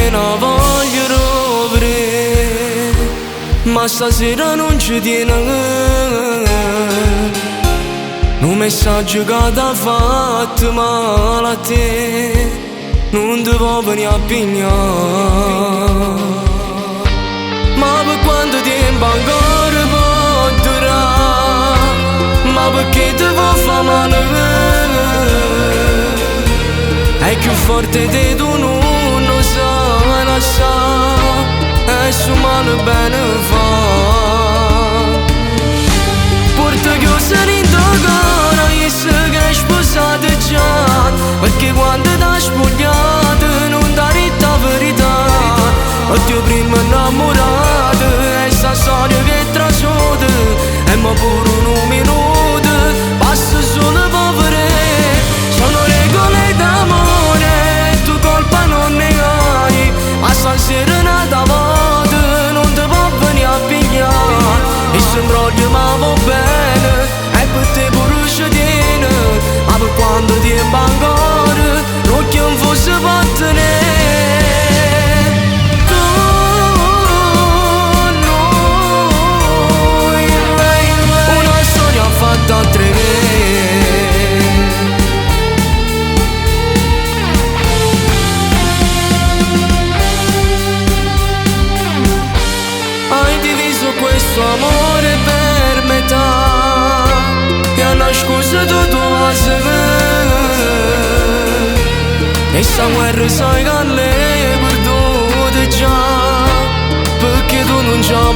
te ne voglio rovere, ma stasera non ci tiene. Un messaggio che ti ha fatto male a te, non ti può venire a pigliare. Ma per quanto tempo ancora può durare, ma perché ti può fare male? È più forte di tu non lo sai lasciare, e su male bene fa. Porta chiusa in tuo cuore, io so che hai sposato già, perché quando ti hai spogliato non ti ha detto la verità. Oddio prima innamorato, e sta storia che trasuda, e ma pure un minuto passa solo povere. Sono regole d'amore, tu colpa non ne hai, ma stasera nata volta non ti può venire a pigliare. E se imbroglio ma va bene, e per te pure ci tiene, ma per quanto tempo ancora non che non fosse può tenere. Una storia fatta a tre. Hai diviso questo amore per metà, e una scusa tu a sapere, e sta guerra sai che l'hai perduta già, perché tu non c'hai